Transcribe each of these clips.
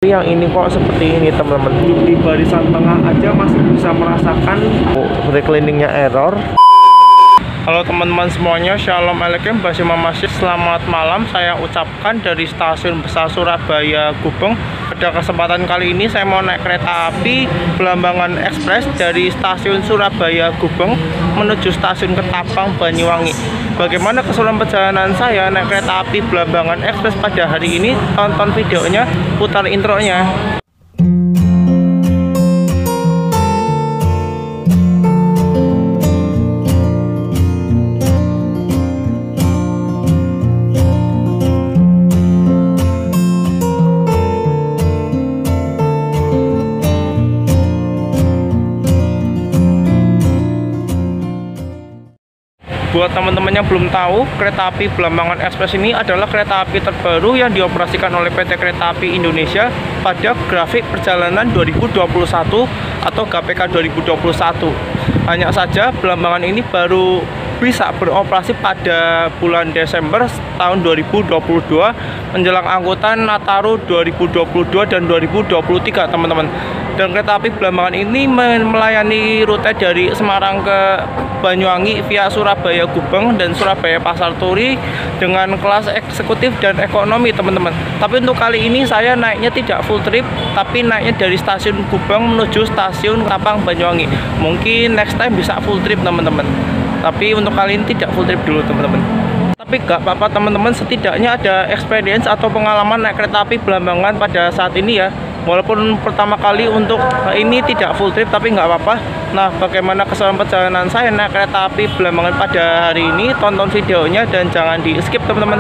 Yang ini kok seperti ini teman-teman, di barisan tengah aja masih bisa merasakan recliningnya error. Halo teman-teman semuanya, Shalom Alaikum, Basimamasyid. Selamat malam saya ucapkan dari Stasiun Besar Surabaya Gubeng. Pada kesempatan kali ini saya mau naik kereta api Blambangan Express dari Stasiun Surabaya Gubeng menuju Stasiun Ketapang Banyuwangi. Bagaimana keseluruhan perjalanan saya naik kereta api Blambangan Express pada hari ini? Tonton videonya, putar intronya. Buat teman-teman yang belum tahu, kereta api Blambangan Express ini adalah kereta api terbaru yang dioperasikan oleh PT Kereta Api Indonesia pada grafik perjalanan 2021 atau GPK 2021. Hanya saja Blambangan ini baru bisa beroperasi pada bulan Desember tahun 2022 menjelang angkutan Nataru 2022 dan 2023 teman-teman. Dan kereta api Blambangan ini melayani rute dari Semarang ke Banyuwangi via Surabaya Gubeng dan Surabaya Pasar Turi dengan kelas eksekutif dan ekonomi teman-teman. Tapi untuk kali ini saya naiknya tidak full trip, tapi naiknya dari stasiun Gubeng menuju stasiun Ketapang Banyuwangi. Mungkin next time bisa full trip teman-teman, tapi untuk kali ini tidak full trip dulu teman-teman. Tapi gak apa-apa teman-teman, setidaknya ada experience atau pengalaman naik kereta api Blambangan pada saat ini ya. Walaupun pertama kali untuk ini tidak full trip, tapi nggak apa-apa. Nah, bagaimana keseluruhan perjalanan saya naik kereta api Blambangan pada hari ini? Tonton videonya dan jangan di skip teman-teman.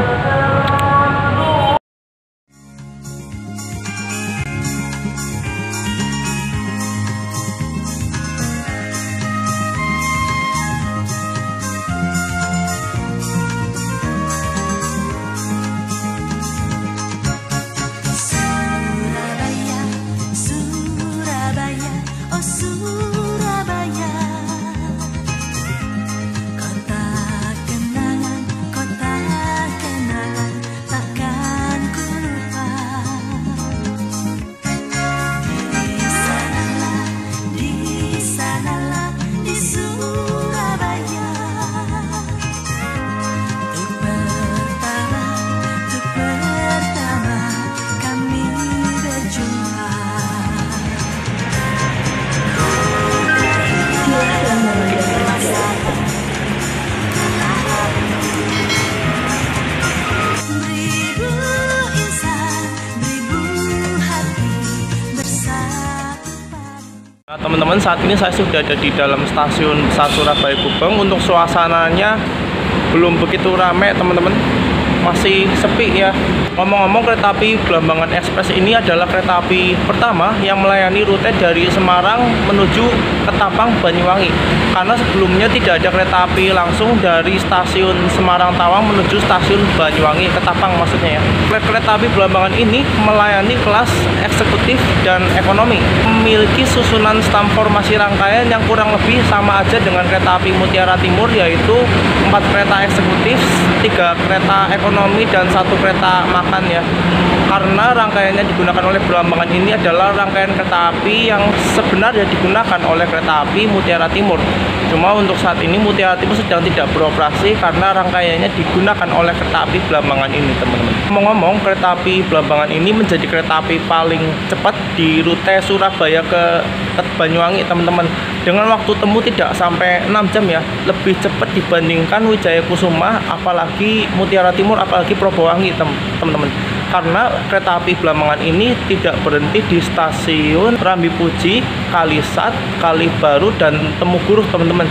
Teman-teman, saat ini saya sudah ada di dalam Stasiun Besar Surabaya Gubeng. Untuk suasananya belum begitu ramai teman-teman, masih sepi ya. Ngomong-ngomong, kereta api Blambangan Express ini adalah kereta api pertama yang melayani rute dari Semarang menuju Ketapang Banyuwangi. Karena sebelumnya tidak ada kereta api langsung dari stasiun Semarang Tawang menuju stasiun Banyuwangi Ketapang maksudnya ya. Kereta api Blambangan ini melayani kelas eksekutif dan ekonomi, memiliki susunan stam formasi rangkaian yang kurang lebih sama aja dengan kereta api Mutiara Timur, yaitu 4 kereta eksekutif, 3 kereta ekonomi dan 1 kereta makan ya. Karena rangkaiannya digunakan oleh Blambangan ini adalah rangkaian kereta api yang sebenarnya digunakan oleh kereta api Mutiara Timur. Cuma untuk saat ini Mutiara Timur sedang tidak beroperasi karena rangkaiannya digunakan oleh kereta api Blambangan ini teman-teman. Ngomong-ngomong, kereta api Blambangan ini menjadi kereta api paling cepat di rute Surabaya ke Banyuwangi teman-teman. Dengan waktu tempuh tidak sampai 6 jam ya, lebih cepat dibandingkan Wijaya Kusuma, apalagi Mutiara Timur, apalagi Probowangi teman-teman. Karena kereta api Blambangan ini tidak berhenti di stasiun Rambipuji, Kalisat, Kalibaru, dan Temuguruh teman-teman.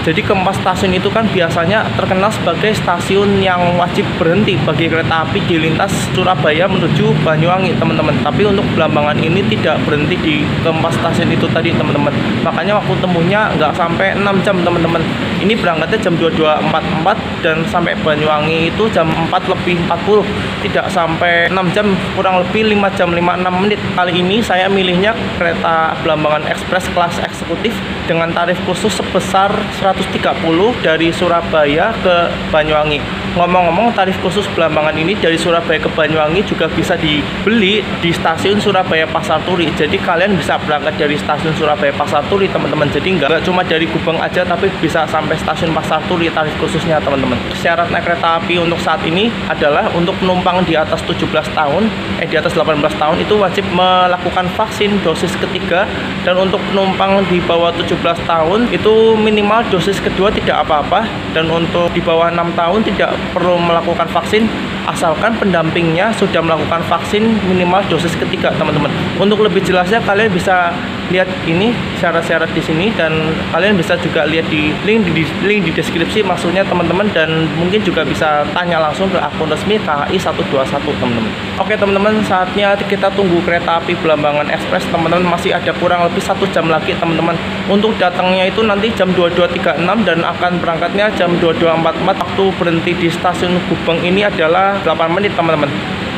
Jadi keempat stasiun itu kan biasanya terkenal sebagai stasiun yang wajib berhenti bagi kereta api di lintas Surabaya menuju Banyuwangi teman-teman. Tapi untuk Blambangan ini tidak berhenti di keempat stasiun itu tadi teman-teman. Makanya waktu tempuhnya nggak sampai 6 jam teman-teman. Ini berangkatnya jam 22.44 dan sampai Banyuwangi itu jam 4:40. Tidak sampai 6 jam, kurang lebih 5 jam 56 menit. Kali ini saya milihnya kereta Blambangan Express kelas eksekutif dengan tarif khusus sebesar 130 dari Surabaya ke Banyuwangi. Ngomong-ngomong, tarif khusus Blambangan ini dari Surabaya ke Banyuwangi juga bisa dibeli di stasiun Surabaya Pasar Turi. Jadi kalian bisa berangkat dari stasiun Surabaya Pasar Turi, teman-teman. Jadi nggak cuma dari Gubeng aja, tapi bisa sampai stasiun Pasar Turi tarif khususnya, teman-teman. Syarat naik kereta api untuk saat ini adalah untuk penumpang di atas 17 tahun, di atas 18 tahun itu wajib melakukan vaksin dosis ketiga, dan untuk penumpang di bawah 17 tahun itu minimal dosis kedua tidak apa-apa, dan untuk di bawah 6 tahun tidak perlu melakukan vaksin asalkan pendampingnya sudah melakukan vaksin minimal dosis ketiga, teman-teman. Untuk lebih jelasnya kalian bisa lihat ini syarat-syarat di sini, dan kalian bisa juga lihat di link di deskripsi maksudnya, teman-teman, dan mungkin juga bisa tanya langsung ke akun resmi KAI 121, teman-teman. Oke, teman-teman, saatnya kita tunggu kereta api Blambangan Express, teman-teman. Masih ada kurang lebih 1 jam lagi, teman-teman. Untuk datangnya itu nanti jam 22.36 dan akan berangkatnya jam 22.44. Waktu berhenti di stasiun Gubeng ini adalah 8 menit, teman-teman.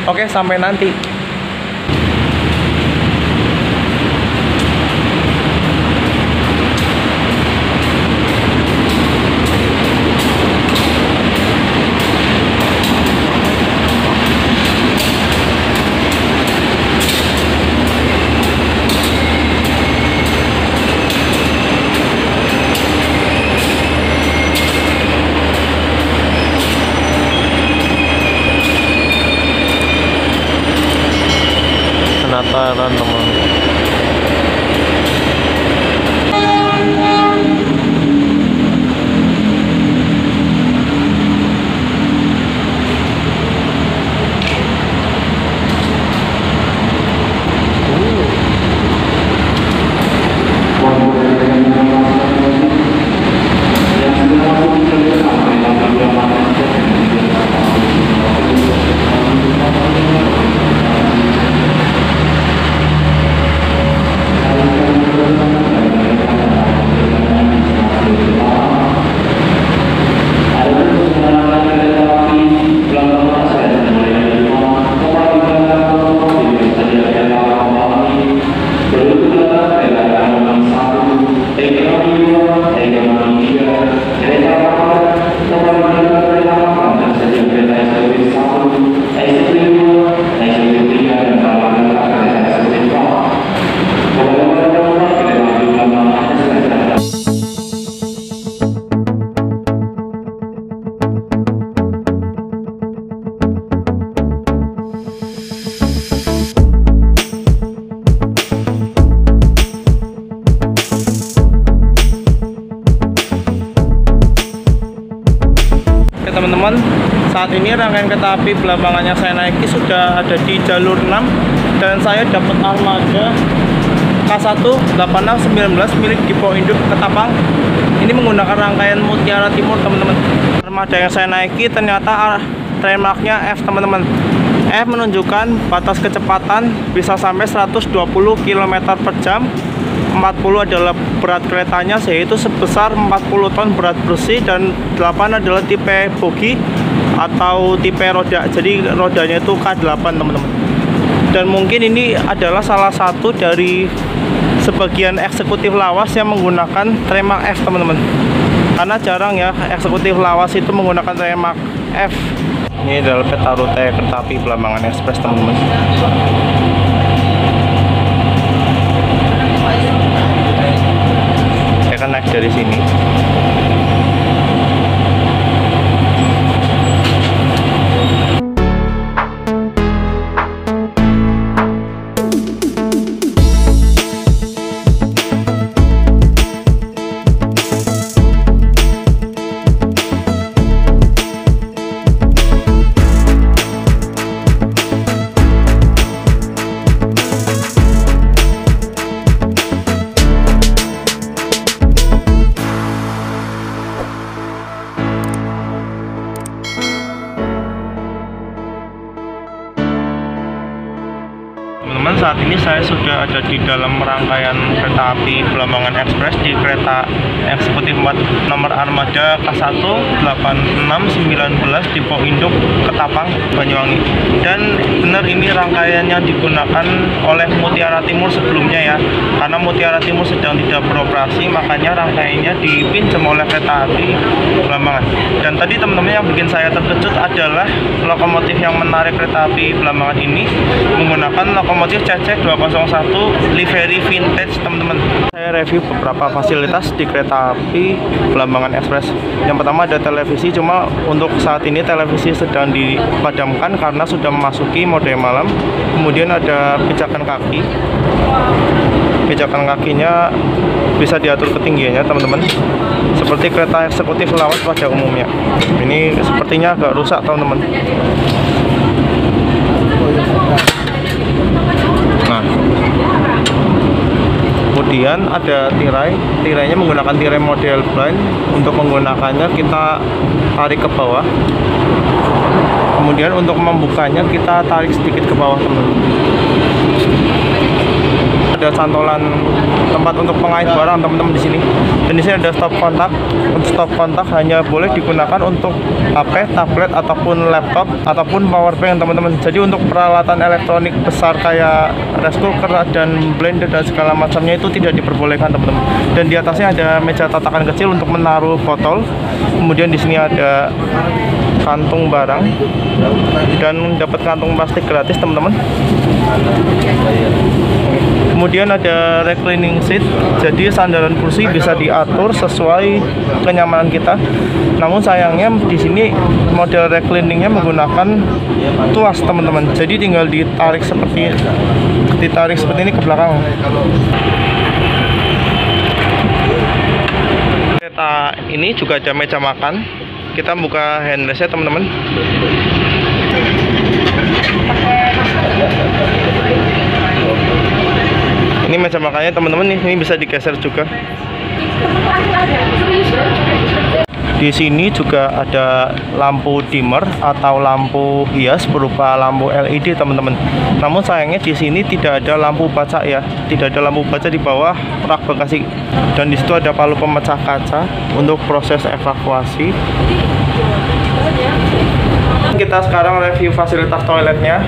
Oke, sampai nanti. Penataran, teman. Teman-teman, saat ini rangkaian kereta api Blambangan yang saya naiki sudah ada di jalur 6, dan saya dapat armada K18619 milik Dipo Induk Ketapang. Ini menggunakan rangkaian Mutiara Timur, teman-teman. Armada yang saya naiki ternyata trademarknya F, teman-teman. F menunjukkan batas kecepatan bisa sampai 120 km per jam. 40 adalah berat keretanya, yaitu sebesar 40 ton berat bersih, dan 8 adalah tipe bogi atau tipe roda. Jadi rodanya itu K8, teman-teman. Dan mungkin ini adalah salah satu dari sebagian eksekutif lawas yang menggunakan trademark F, teman-teman. Karena jarang ya eksekutif lawas itu menggunakan trademark F. Ini adalah peta rute kereta api Blambangan Express, teman-teman. Saya akan naik dari sini. saat ini saya sudah ada di dalam rangkaian kereta api Blambangan Express di kereta eksekutif 4 nomor armada K1 8619 di Pok Induk Ketapang Banyuwangi. Dan benar ini rangkaiannya digunakan oleh Mutiara Timur sebelumnya ya, karena Mutiara Timur sedang tidak beroperasi, makanya rangkaiannya dipinjam oleh kereta api Blambangan. Dan tadi teman-teman yang bikin saya terkejut adalah lokomotif yang menarik kereta api Blambangan ini menggunakan lokomotif CC201 livery vintage teman-teman. Saya review beberapa fasilitas di kereta api Blambangan Express. Yang pertama ada televisi, cuma untuk saat ini televisi sedang dipadamkan karena sudah memasuki mode malam. Kemudian ada pijakan kaki. Pijakan kakinya bisa diatur ketinggiannya teman-teman, seperti kereta eksekutif lawas pada umumnya. Ini sepertinya agak rusak teman-teman. Nah, kemudian ada tirainya menggunakan tirai model blind. Untuk menggunakannya kita tarik ke bawah, kemudian untuk membukanya kita tarik sedikit ke bawah teman-teman. Ada cantolan tempat untuk pengait barang teman-teman di sini. Dan di sini ada stop kontak. Untuk stop kontak hanya boleh digunakan untuk HP, tablet ataupun laptop ataupun power bank teman-teman. Jadi untuk peralatan elektronik besar kayak rice cooker dan blender dan segala macamnya itu tidak diperbolehkan teman-teman. Dan di atasnya ada meja tatakan kecil untuk menaruh botol. Kemudian di sini ada kantung barang dan dapat kantung plastik gratis teman-teman. Kemudian ada reclining seat, jadi sandaran kursi bisa diatur sesuai kenyamanan kita. Namun sayangnya di sini model recliningnya menggunakan tuas teman-teman. Jadi tinggal ditarik seperti ini ke belakang. Kereta ini juga ada meja makan. Kita buka handrestnya teman-teman. Ini meja makannya teman-teman, ini bisa digeser juga. Di sini juga ada lampu dimmer atau lampu hias berupa lampu LED teman-teman. Namun sayangnya di sini tidak ada lampu baca ya, tidak ada lampu baca di bawah rak bagasi. Dan di situ ada palu pemecah kaca untuk proses evakuasi. Kita sekarang review fasilitas toiletnya.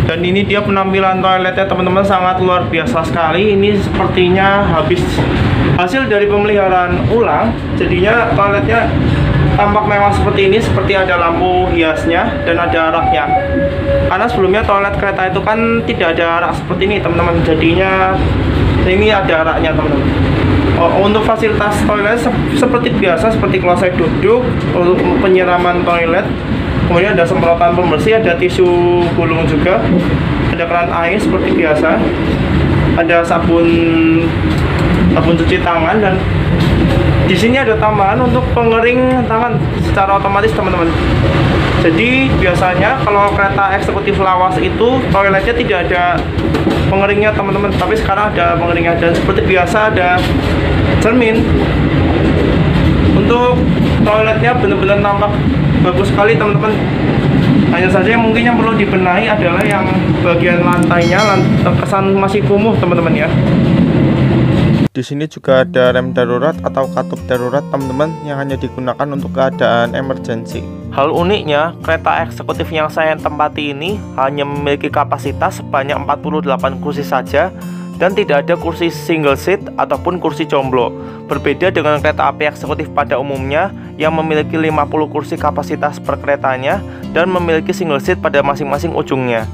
Dan ini dia penampilan toiletnya teman-teman, sangat luar biasa sekali. Ini sepertinya hasil dari pemeliharaan ulang. Jadinya toiletnya tampak mewah seperti ini, seperti ada lampu hiasnya dan ada raknya. Karena sebelumnya toilet kereta itu kan tidak ada rak seperti ini teman-teman. Jadinya ini ada raknya teman-teman. Untuk fasilitas toilet seperti biasa, seperti kloset duduk, untuk penyiraman toilet. Kemudian ada semprotan pembersih, ada tisu gulung juga, ada keran air seperti biasa, ada sabun cuci tangan, dan di sini ada tambahan untuk pengering tangan secara otomatis teman-teman. Jadi biasanya kalau kereta eksekutif lawas itu toiletnya tidak ada pengeringnya teman-teman, tapi sekarang ada pengeringnya dan seperti biasa ada cermin. Untuk toiletnya benar-benar nampak bagus sekali teman-teman. Hanya saja mungkin yang perlu dibenahi adalah yang bagian lantainya terkesan masih kumuh teman-teman ya. Di sini juga ada rem darurat atau katup darurat teman-teman, yang hanya digunakan untuk keadaan emergensi. Hal uniknya, kereta eksekutif yang saya tempati ini hanya memiliki kapasitas sebanyak 48 kursi saja dan tidak ada kursi single seat ataupun kursi jomblo. Berbeda dengan kereta api eksekutif pada umumnya yang memiliki 50 kursi kapasitas per keretanya dan memiliki single seat pada masing-masing ujungnya.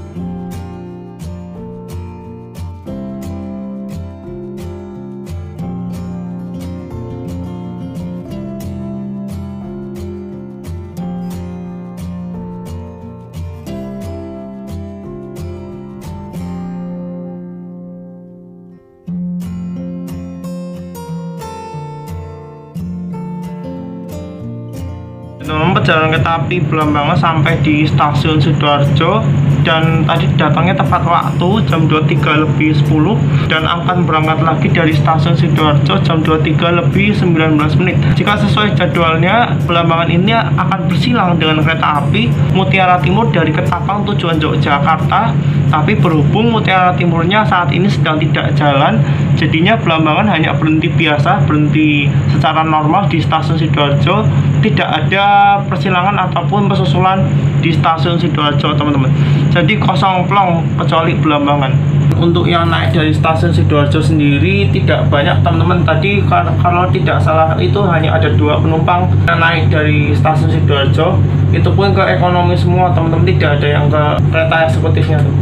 teman-teman, perjalanan kereta api Belambangan sampai di stasiun Sidoarjo, dan tadi datangnya tepat waktu jam 23:10 dan akan berangkat lagi dari stasiun Sidoarjo jam 23:19 menit. Jika sesuai jadwalnya, Belambangan ini akan bersilang dengan kereta api Mutiara Timur dari Ketapang tujuan Yogyakarta. Tapi berhubung Mutiara Timurnya saat ini sedang tidak jalan, jadinya Belambangan hanya berhenti biasa, berhenti secara normal di stasiun Sidoarjo. Tidak ada persilangan ataupun pesusulan di stasiun Sidoarjo, teman-teman. Jadi kosong plong kecuali Belambangan. Untuk yang naik dari stasiun Sidoarjo sendiri tidak banyak, teman-teman. Tadi kalau tidak salah itu hanya ada 2 penumpang yang naik dari stasiun Sidoarjo. Itu pun ke ekonomi semua, teman-teman. Tidak ada yang ke kereta eksekutifnya tuh.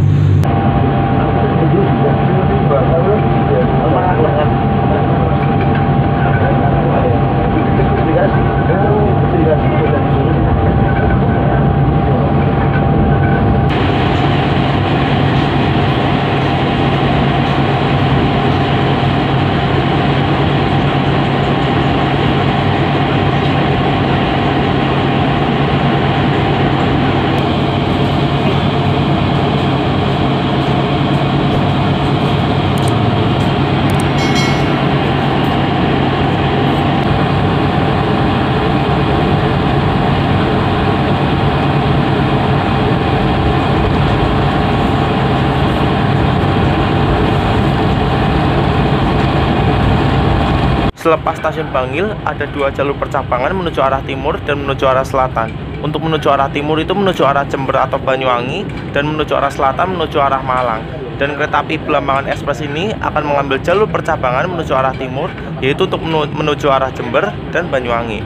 Selepas stasiun Bangil, ada 2 jalur percabangan menuju arah timur dan menuju arah selatan. Untuk menuju arah timur itu menuju arah Jember atau Banyuwangi, dan menuju arah selatan menuju arah Malang. Dan kereta api Belambangan Express ini akan mengambil jalur percabangan menuju arah timur, yaitu untuk menuju arah Jember dan Banyuwangi.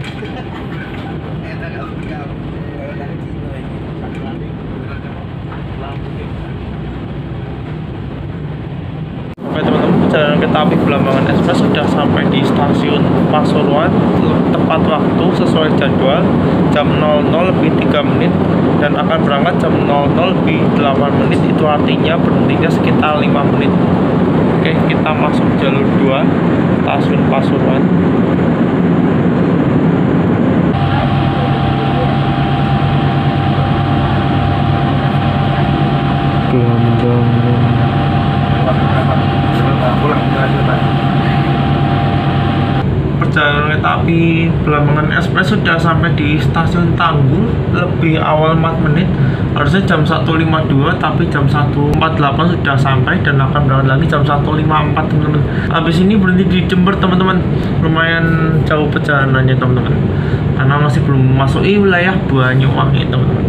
Perjalanan kereta api Belambangan Express sudah sampai di stasiun Pasuruan tepat waktu sesuai jadwal jam 00:03 dan akan berangkat jam 00:08. Itu artinya berhentinya sekitar 5 menit. Oke, kita masuk jalur 2 stasiun Pasuruan. Perjalanan kereta api Belambangan Express sudah sampai di stasiun Tanggul lebih awal 4 menit. Harusnya jam 1.52 tapi jam 1.48 sudah sampai dan akan berangkat lagi jam 1.54, teman-teman. Habis ini berhenti di Jember, teman-teman. Lumayan jauh perjalanannya, teman-teman, karena masih belum masuk wilayah Banyuwangi, teman-teman.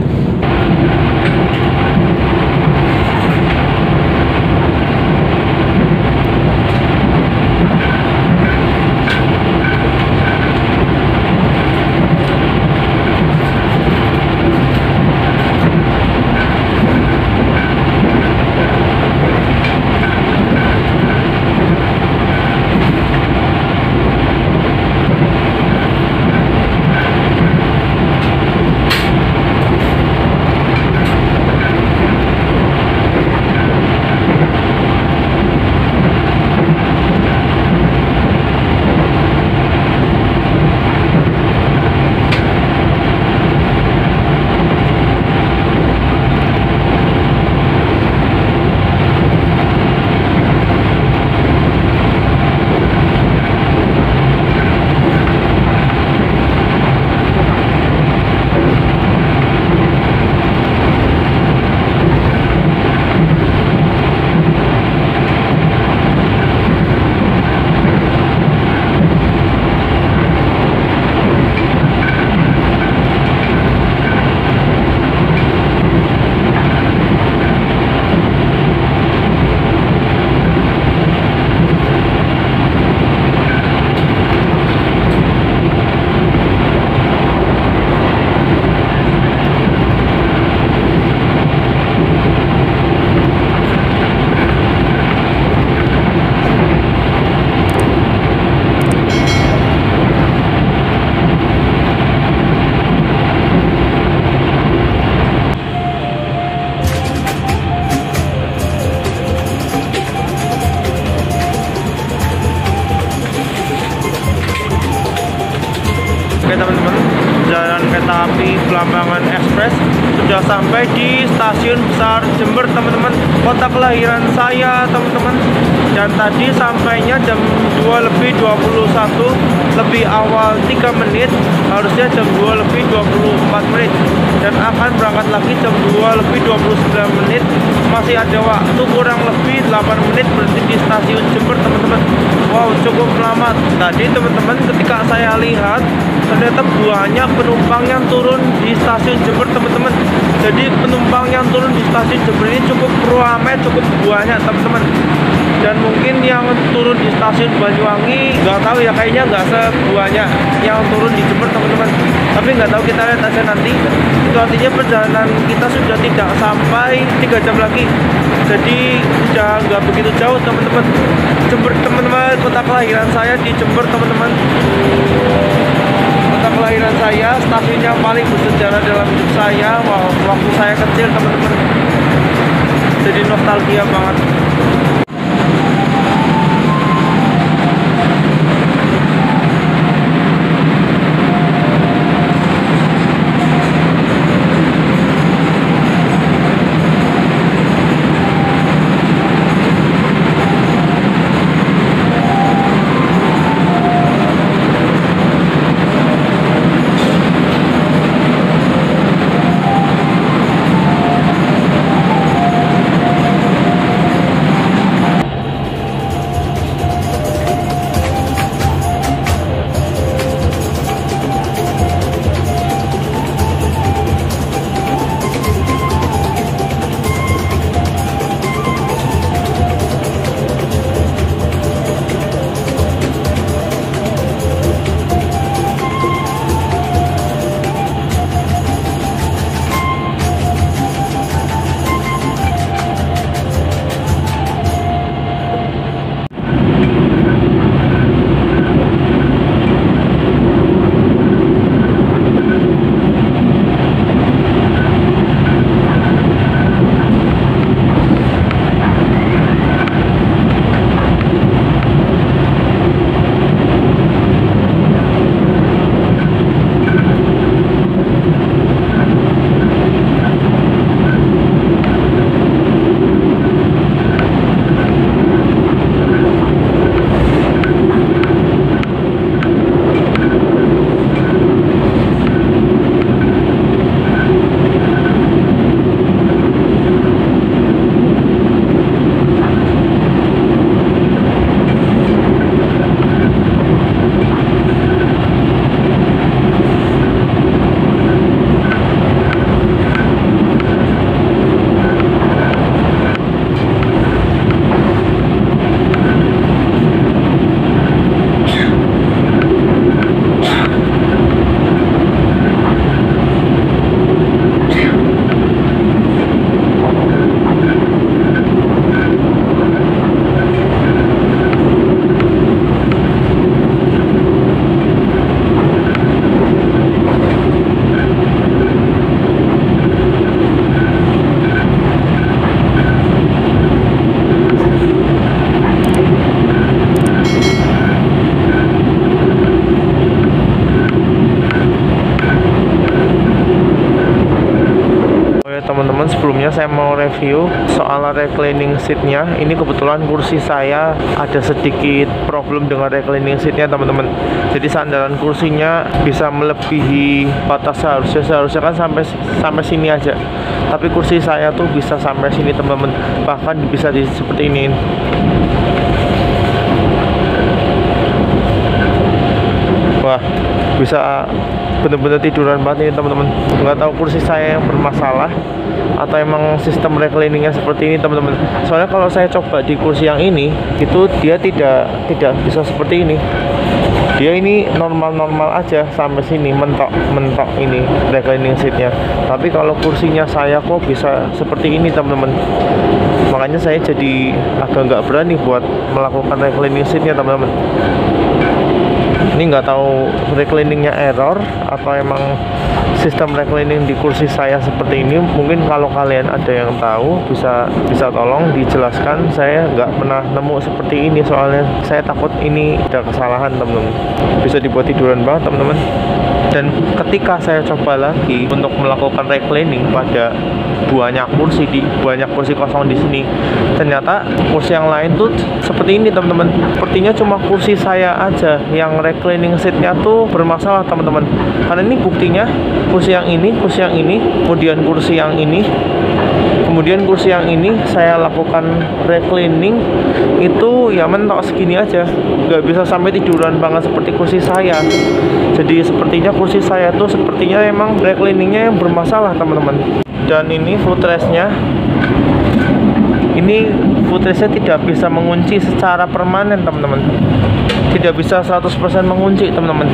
Pamangan Express. Sudah sampai di stasiun besar Jember teman-teman, kota kelahiran saya teman-teman. Dan tadi sampainya jam 2:21, lebih awal 3 menit, harusnya jam 2:24 menit. Dan akan berangkat lagi jam 2:29 menit. Masih ada waktu kurang lebih 8 menit berhenti di stasiun Jember teman-teman. Wow, cukup lama. Tadi teman-teman ketika saya lihat, ternyata banyak penumpang yang turun di stasiun Jember teman-teman. Jadi penumpang yang turun di stasiun Jember ini cukup ramai, cukup banyak teman-teman. Dan mungkin yang turun di stasiun Banyuwangi nggak tahu ya, kayaknya nggak sebanyak yang turun di Jember teman-teman. Tapi nggak tahu, kita lihat aja nanti. Itu artinya perjalanan kita sudah tidak sampai 3 jam lagi. Jadi sudah nggak begitu jauh teman-teman. Jember teman-teman, kota kelahiran saya di Jember teman-teman. Kota kelahiran saya, stasiun yang paling bersejarah dalam hidup saya. Wow, waktu saya kecil teman-teman. Jadi nostalgia banget. Teman-teman, sebelumnya saya mau review soal reclining seatnya. Ini kebetulan kursi saya ada sedikit problem dengan reclining seatnya teman-teman. Jadi sandaran kursinya bisa melebihi batas seharusnya kan sampai sini aja. Tapi kursi saya tuh bisa sampai sini teman-teman. Bahkan bisa seperti ini. Wah, bisa bener-bener tiduran banget ini teman-teman. Nggak tahu kursi saya yang bermasalah atau emang sistem recliningnya seperti ini teman-teman. Soalnya kalau saya coba di kursi yang ini, itu dia tidak bisa seperti ini. Dia ini normal-normal aja sampai sini, mentok ini reclining seatnya. Tapi kalau kursinya saya kok bisa seperti ini teman-teman. Makanya saya jadi agak nggak berani buat melakukan reclining seatnya teman-teman. Ini nggak tahu recliningnya error atau emang sistem reclining di kursi saya seperti ini. Mungkin kalau kalian ada yang tahu bisa tolong dijelaskan. Saya nggak pernah nemu seperti ini, soalnya saya takut ini ada kesalahan teman-teman. Bisa dibuat tiduran banget teman-teman. Dan ketika saya coba lagi untuk melakukan reclining pada banyak kursi kosong di sini, ternyata kursi yang lain tuh seperti ini teman-teman. Sepertinya cuma kursi saya aja yang reclining seatnya tuh bermasalah teman-teman. Karena ini buktinya kursi yang ini, kemudian kursi yang ini, kemudian kursi yang ini saya lakukan reclining itu ya mentok segini aja, nggak bisa sampai tiduran banget seperti kursi saya. Jadi sepertinya kursi saya tuh sepertinya emang recliningnya yang bermasalah teman-teman. Dan ini footrestnya, tidak bisa mengunci secara permanen teman-teman, tidak bisa 100% mengunci teman-teman.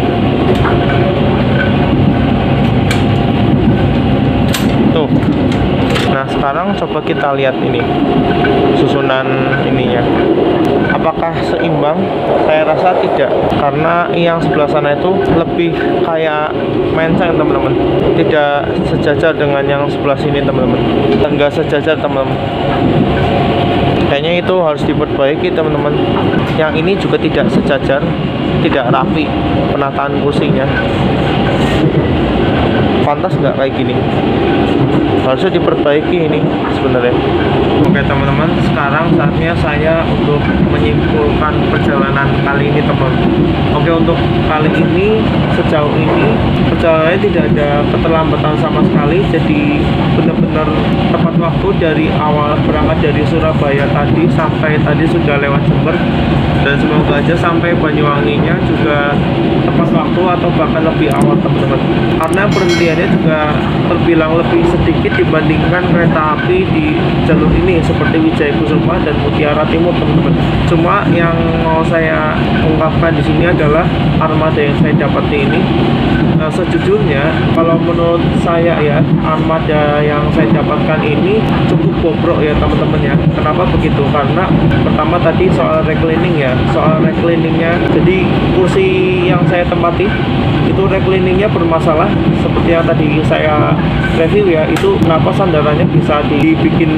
Tuh. Nah sekarang coba kita lihat ini susunan ininya, apakah seimbang? Saya rasa tidak, karena yang sebelah sana itu lebih kayak menceng teman-teman, tidak sejajar dengan yang sebelah sini teman-teman, enggak sejajar teman-teman. Kayaknya itu harus diperbaiki teman-teman. Yang ini juga tidak sejajar, tidak rapi penataan kursinya. Pantas nggak kayak gini, harusnya diperbaiki ini sebenarnya. Oke teman-teman, sekarang saatnya saya untuk menyimpulkan perjalanan kali ini teman-teman. Oke, untuk kali ini sejauh ini perjalanannya tidak ada keterlambatan sama sekali, jadi benar-benar tepat waktu dari awal berangkat dari Surabaya tadi sampai tadi sudah lewat Jember, dan semoga aja sampai Banyuwanginya juga tepat waktu atau bahkan lebih awal teman-teman, karena perhentiannya juga terbilang lebih sedikit dibandingkan kereta api di jalur ini seperti Wijaya Kusuma dan Mutiara Timur teman-teman. Cuma yang mau saya ungkapkan di sini adalah armada yang saya dapati ini, sejujurnya kalau menurut saya ya, armada yang saya dapatkan ini cukup bobrok ya teman-teman ya. Kenapa begitu? Karena pertama tadi soal reclining ya, jadi kursi yang saya tempati itu recliningnya bermasalah seperti yang tadi saya review ya. Itu kenapa sandarannya bisa dibikin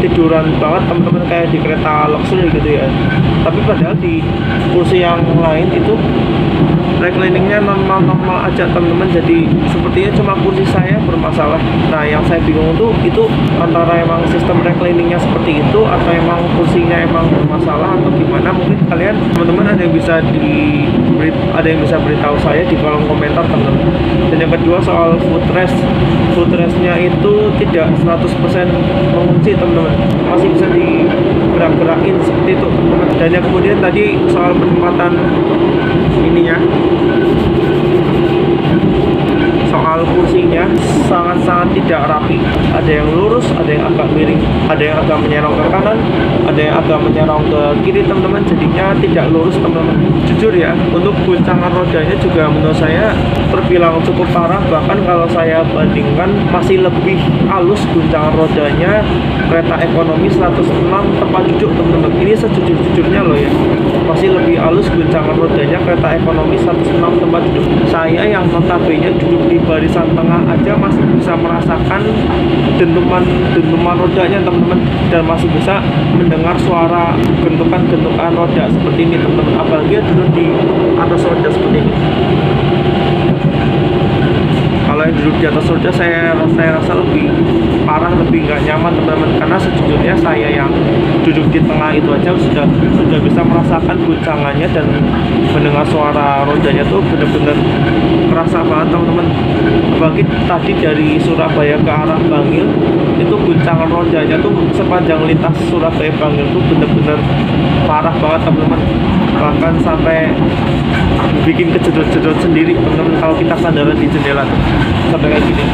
tiduran banget teman-teman, kayak di kereta luxury gitu ya. Tapi padahal di kursi yang lain itu recliningnya normal-normal aja teman-teman, jadi sepertinya cuma kursi saya bermasalah. Nah yang saya bingung tuh itu antara emang sistem recliningnya seperti itu atau emang kursinya emang bermasalah atau gimana. Mungkin kalian teman-teman ada yang bisa beritahu saya di kolom komentar teman-teman. Dan yang kedua soal footrestnya itu tidak 100% mengunci teman-teman, masih bisa digerak-gerakin seperti itu teman-teman. Dan yang kemudian tadi soal penempatan ininya, soal kursinya sangat-sangat tidak rapi, ada yang lurus, ada yang agak miring, ada yang agak menyerong ke kanan, ada yang agak menyerong ke kiri teman-teman, jadinya tidak lurus teman-teman. Jujur ya, untuk guncangan rodanya juga menurut saya terbilang cukup parah, bahkan kalau saya bandingkan masih lebih halus guncangan rodanya kereta ekonomi 106 tempat duduk teman-teman. Ini sejujur-jujurnya loh ya, masih lebih halus guncangan rodanya kereta ekonomi 106 tempat duduk. Saya yang notabene duduk di barisan tengah aja masih bisa merasakan dentuman rodanya teman-teman, dan masih bisa mendengar suara gentukan roda seperti ini teman-teman, apalagi duduk di atas roda seperti ini. Kalau yang duduk di atas roda saya rasa lebih parah, lebih nggak nyaman teman-teman, karena sejujurnya saya yang duduk di tengah itu aja sudah bisa merasakan guncangannya dan mendengar suara rodanya tuh bener-bener kerasa banget teman-teman. Apalagi tadi dari Surabaya ke arah Bangil itu guncangan rodanya tuh sepanjang lintas Surabaya Bangil tuh bener-bener parah banget teman-teman, bahkan sampai bikin kejedot-jedot sendiri teman-teman kalau kita sandaran di jendela tuh, sampai kayak gini.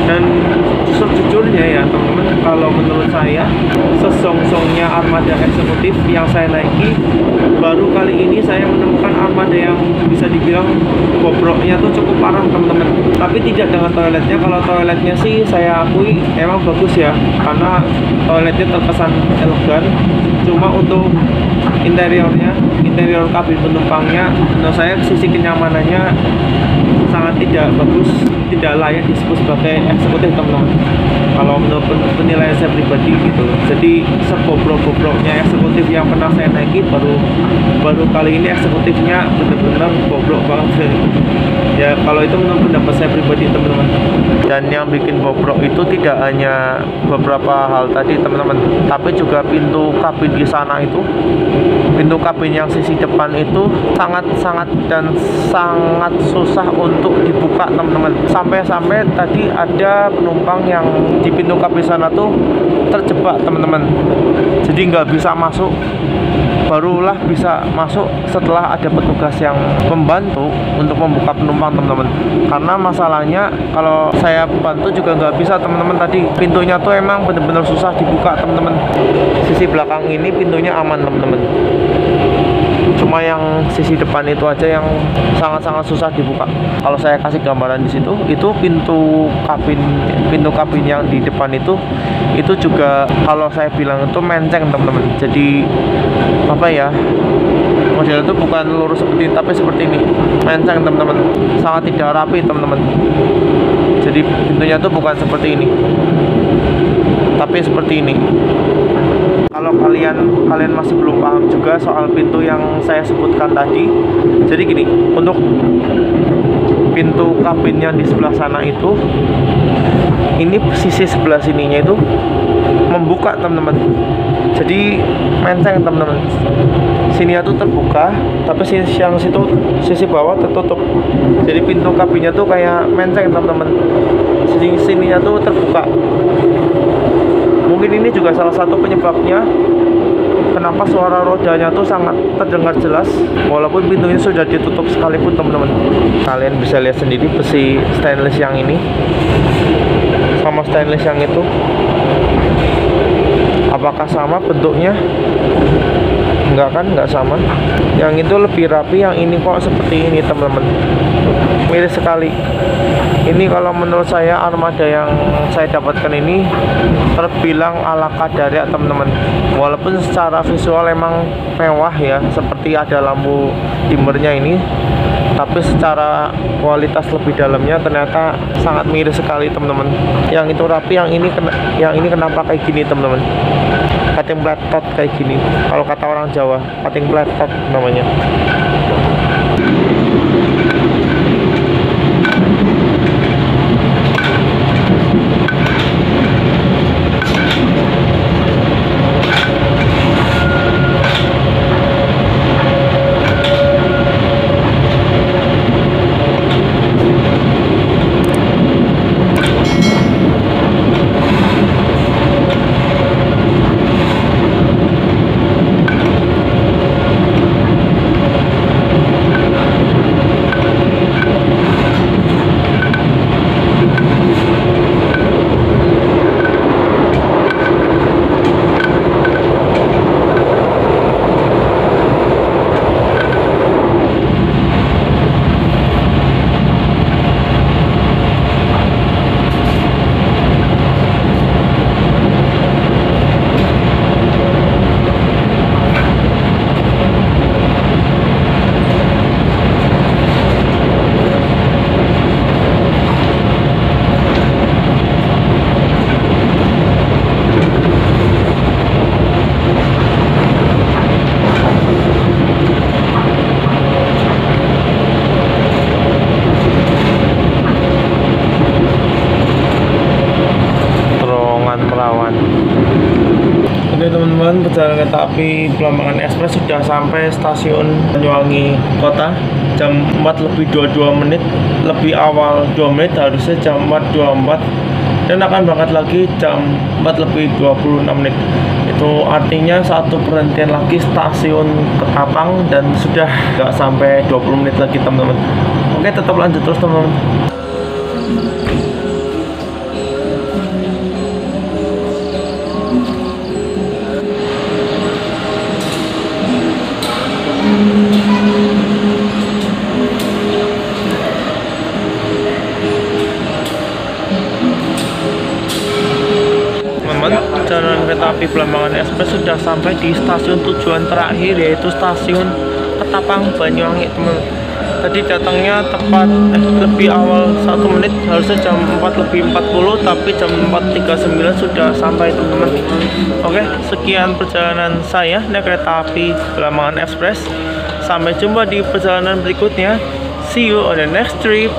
Dan sejujurnya ya teman-teman, kalau menurut saya sesong-songnya armada eksekutif yang saya naiki, baru kali ini saya menemukan armada yang bisa dibilang bobroknya tuh cukup parah teman-teman. Tapi tidak dengan toiletnya. Kalau toiletnya sih saya akui emang bagus ya, karena toiletnya terkesan elegan. Cuma untuk interior kabin penumpangnya, menurut saya sisi kenyamanannya sangat tidak bagus, tidak layak disebut sebagai eksekutif teman-teman, kalau menurut penilaian saya pribadi gitu loh. Jadi sebobrok-bobroknya eksekutif eksekutif yang pernah saya naiki baru kali ini eksekutifnya benar-benar bobrok banget. Ya kalau itu menurut pendapat saya pribadi teman-teman. Dan yang bikin bobrok itu tidak hanya beberapa hal tadi teman-teman, tapi juga pintu kabin di sana itu, pintu kabin yang sisi depan itu sangat susah untuk dibuka teman-teman. Sampai tadi ada penumpang yang di pintu kabin sana tuh terjebak teman-teman, jadi nggak bisa masuk, barulah bisa masuk setelah ada petugas yang membantu untuk membuka penumpang teman-teman. Karena masalahnya kalau saya bantu juga nggak bisa teman-teman, tadi pintunya tuh emang bener-bener susah dibuka teman-teman. Sisi belakang ini pintunya aman teman-teman, cuma yang sisi depan itu aja yang sangat susah dibuka. Kalau saya kasih gambaran di situ, itu pintu kabin yang di depan itu juga kalau saya bilang itu menceng teman-teman. Jadi apa ya, model itu bukan lurus seperti ini, tapi seperti ini, menceng teman-teman, sangat tidak rapi teman-teman. Jadi pintunya tuh bukan seperti ini, tapi seperti ini. Kalau kalian masih belum paham juga soal pintu yang saya sebutkan tadi, jadi gini, untuk pintu kabin yang di sebelah sana itu, ini sisi sebelah sininya itu membuka teman-teman, jadi menceng teman-teman. Sininya tuh terbuka, tapi yang sisi bawah tertutup. Jadi pintu kabinnya tuh kayak menceng teman-teman, sininya tuh terbuka. Mungkin ini juga salah satu penyebabnya kenapa suara rodanya tuh sangat terdengar jelas walaupun pintunya sudah ditutup sekalipun teman-teman. Kalian bisa lihat sendiri besi stainless yang ini sama stainless yang itu, apakah sama bentuknya? Enggak kan, enggak sama. Yang itu lebih rapi, yang ini kok seperti ini teman-teman, miris sekali. Ini kalau menurut saya armada yang saya dapatkan ini terbilang ala kadarnya teman-teman. Walaupun secara visual emang mewah ya, seperti ada lampu dimmernya ini, tapi secara kualitas lebih dalamnya ternyata sangat miris sekali teman-teman. Yang itu rapi, yang ini kenapa kayak gini teman-teman? Cutting pletot kayak gini. Kalau kata orang Jawa, cutting pletot namanya. Oke teman-teman, perjalanan kereta api Blambangan Express sudah sampai stasiun Banyuwangi Kota jam 4:22, lebih awal 2 menit, harusnya jam 4:24, dan akan berangkat lagi jam 4:26. Itu artinya satu perhentian lagi stasiun Ketapang dan sudah nggak sampai 20 menit lagi teman-teman. Oke, tetap lanjut terus teman-teman. Perjalanan kereta api Blambangan Express sudah sampai di stasiun tujuan terakhir, yaitu stasiun Ketapang Banyuwangi teman. Tadi datangnya tepat lebih awal 1 menit, harusnya jam 4 lebih 40, tapi jam 4.39 sudah sampai teman-teman. Oke, sekian perjalanan saya naik kereta api Belambangan Express. Sampai jumpa di perjalanan berikutnya. See you on the next trip.